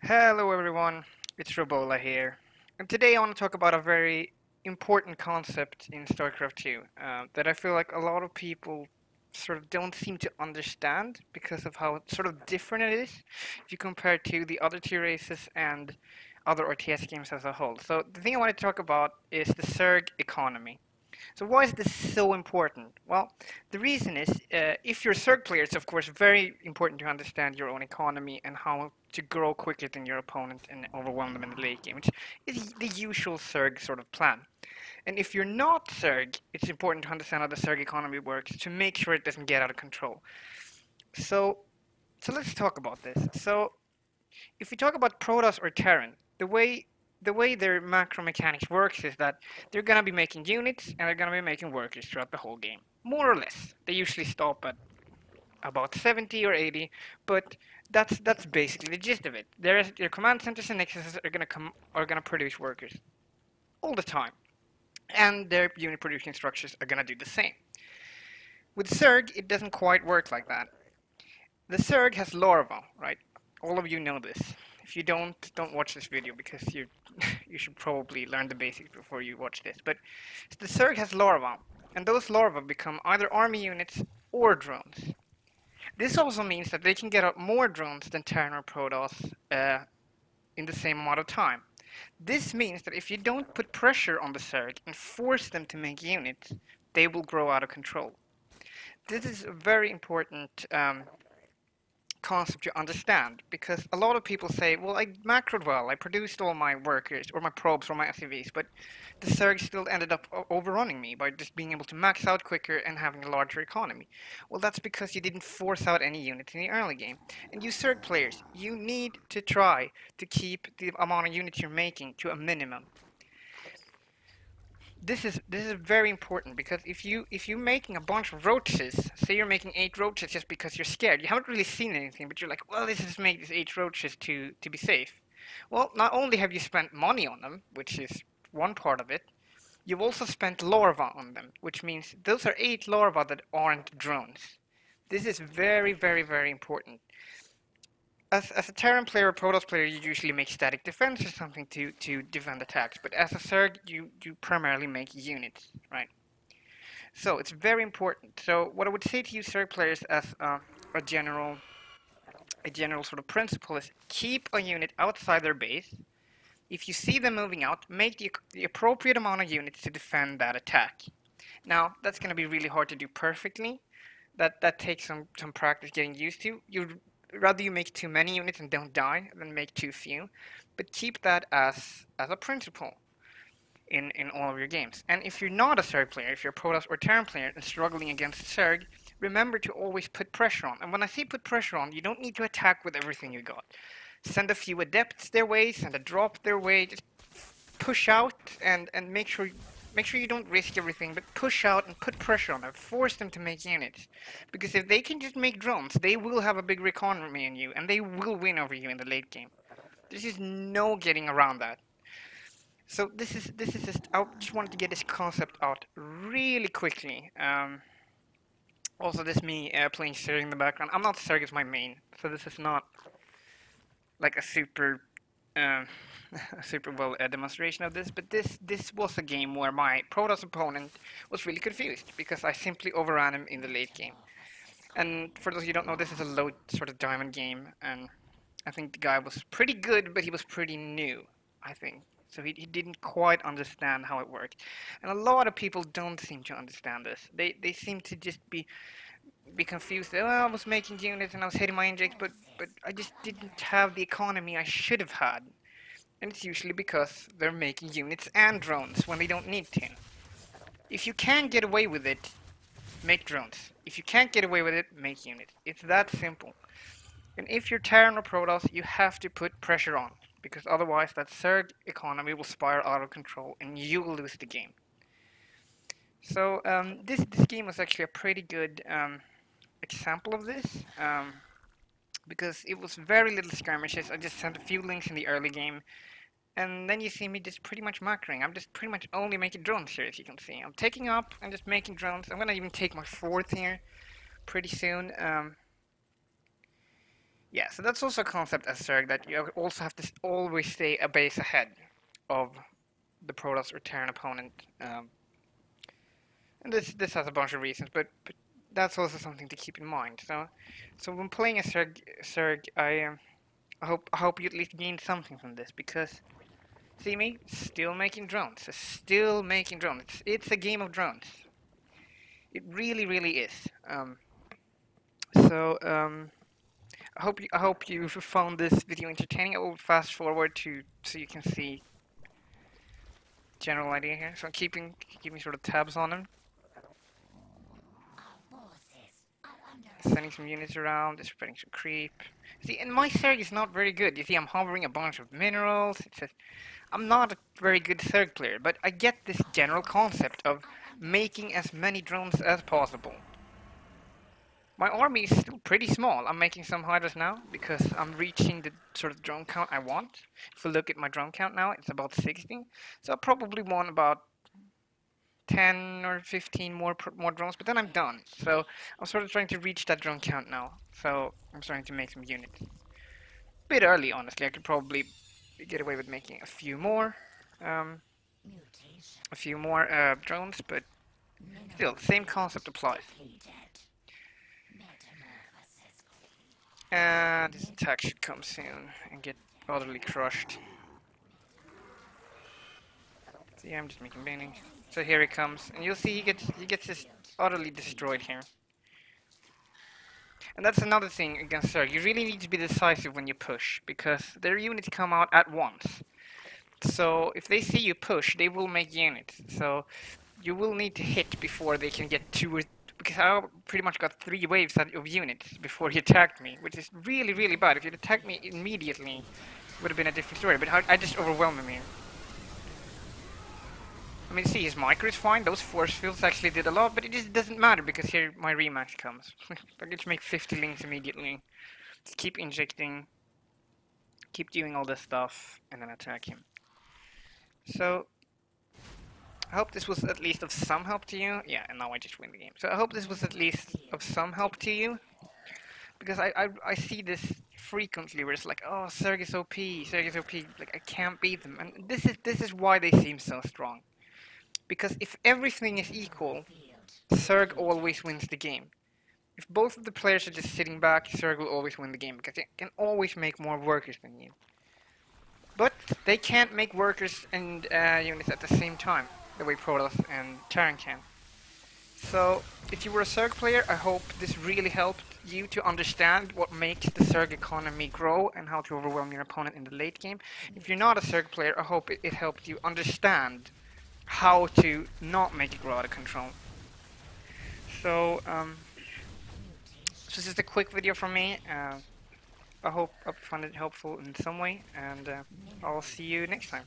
Hello everyone, it's Robola here, and today I want to talk about a very important concept in StarCraft 2 that I feel like a lot of people sort of don't seem to understand because of how sort of different it is if you compare it to the other tier races and other RTS games as a whole. So the thing I want to talk about is the Zerg economy. So why is this so important? Well, the reason is if you're a Zerg player, it's of course very important to understand your own economy and how to grow quicker than your opponent and overwhelm them in the late game, which is the usual Zerg sort of plan. And if you're not Zerg, it's important to understand how the Zerg economy works to make sure it doesn't get out of control. So, so let's talk about this. So if we talk about Protoss or Terran, the way their macro mechanics works is that they're gonna be making units and they're gonna be making workers throughout the whole game, more or less. They usually stop at about 70 or 80, but that's basically the gist of it. Their command centers and nexuses are gonna produce workers all the time, and their unit producing structures are gonna do the same. With Zerg, it doesn't quite work like that. The Zerg has larva, right? All of you know this. If you don't watch this video because you you should probably learn the basics before you watch this. But the Zerg has larvae, and those larvae become either army units or drones. This also means that they can get out more drones than Terran or Protoss in the same amount of time. This means that if you don't put pressure on the Zerg and force them to make units, they will grow out of control. This is a very important concept to understand because a lot of people say, well, I macroed well, I produced all my workers or my probes or my SCVs, but the Zerg still ended up overrunning me by just being able to max out quicker and having a larger economy. Well, that's because you didn't force out any units in the early game. And you Zerg players, you need to try to keep the amount of units you're making to a minimum. This is very important because if you're making a bunch of roaches, say you're making 8 roaches just because you're scared, you haven't really seen anything, but you're like, well, let's just make these 8 roaches to be safe. Well, not only have you spent money on them, which is one part of it, you've also spent larvae on them, which means those are 8 larvae that aren't drones. This is very, very, very important. As a Terran player or Protoss player, you usually make static defense or something to defend attacks, but as a Zerg, you primarily make units, right? So it's very important. So what I would say to you Zerg players as a general a general sort of principle is keep a unit outside their base. If you see them moving out, make the appropriate amount of units to defend that attack. Now, that's going to be really hard to do perfectly. That takes some practice getting used to. You'd rather you make too many units and don't die than make too few, but keep that as a principle in all of your games. And if you're not a Zerg player, if you're a Protoss or Terran player and struggling against Zerg, remember to always put pressure on. And when I say put pressure on, you don't need to attack with everything you got. Send a few adepts their way, send a drop their way, just push out and make sure you don't risk everything, but push out and put pressure on them. Force them to make units. Because if they can just make drones, they will have a bigger economy in you, and they will win over you in the late game. There's just no getting around that. So this is just I just wanted to get this concept out really quickly. Also, this me playing Zerg in the background. I'm not Zerg as my main, so this is not like a super um, a super well demonstration of this. But this was a game where my Protoss opponent was really confused because I simply overran him in the late game. And for those of you who don't know, this is a low sort of diamond game, and I think the guy was pretty good, but he was pretty new, I think. So he didn't quite understand how it worked. And a lot of people don't seem to understand this. They seem to just be confused. Oh, I was making units and I was hitting my injects, but I just didn't have the economy I should have had. And it's usually because they're making units and drones when they don't need to. If you can get away with it, make drones. If you can't get away with it, make units. It's that simple. And if you're Terran or Protoss, you have to put pressure on, because otherwise that Zerg economy will spiral out of control and you will lose the game. So this game was actually a pretty good example of this, because it was very little skirmishes. I just sent a few links in the early game, and then you see me just pretty much macroing. I'm just pretty much only making drones here, as you can see. I'm taking up and just making drones. I'm gonna even take my 4th here pretty soon. Yeah, so that's also a concept as Zerg, that you also have to always stay a base ahead of the Protoss or Terran opponent. And this has a bunch of reasons, but that's also something to keep in mind. So when playing a Zerg, I hope you at least gain something from this, because see me still making drones, still making drones. It's a game of drones. It really is. So I hope you found this video entertaining. I will fast forward to so you can see general idea here. So I'm keeping sort of tabs on them, sending some units around, spreading some creep. See, and my Zerg is not very good. You see, I'm hovering a bunch of minerals. It says I'm not a very good Zerg player, but I get this general concept of making as many drones as possible. My army is still pretty small. I'm making some hydras now because I'm reaching the sort of drone count I want. If we look at my drone count now, it's about 60. So I probably want about 10 or 15 more drones, but then I'm done. So I'm sort of trying to reach that drone count now. So I'm starting to make some units. Bit early, honestly. I could probably get away with making um, a few more drones, but still, same concept applies. And this attack should come soon and get utterly crushed. So yeah, I'm just making bannings. So here he comes, and you'll see he gets just utterly destroyed here. And that's another thing against Zerg. You really need to be decisive when you push, because their units come out at once. So if they see you push, they will make units. So you will need to hit before they can get two or because I pretty much got 3 waves of units before he attacked me, which is really bad. If you'd attacked me immediately, it would have been a different story. But I just overwhelmed him here. I mean, see, his micro is fine. Those force fields actually did a lot, but it just doesn't matter because here my rematch comes. I get to make 50 links immediately. Just keep injecting, keep doing all this stuff, and then attack him. So I hope this was at least of some help to you. Yeah, and now I just win the game. So I hope this was at least of some help to you, because I see this frequently where it's like, oh, Zerg is OP, Zerg is OP, like I can't beat them, and this is why they seem so strong. Because if everything is equal, Zerg always wins the game. If both of the players are just sitting back, Zerg will always win the game, because they can always make more workers than you. But they can't make workers and units at the same time, the way Protoss and Terran can. So, if you were a Zerg player, I hope this really helped you to understand what makes the Zerg economy grow and how to overwhelm your opponent in the late game. If you're not a Zerg player, I hope it helped you understand how to not make it grow out of control. So, this is just a quick video from me. I hope I found it helpful in some way, and I'll see you next time.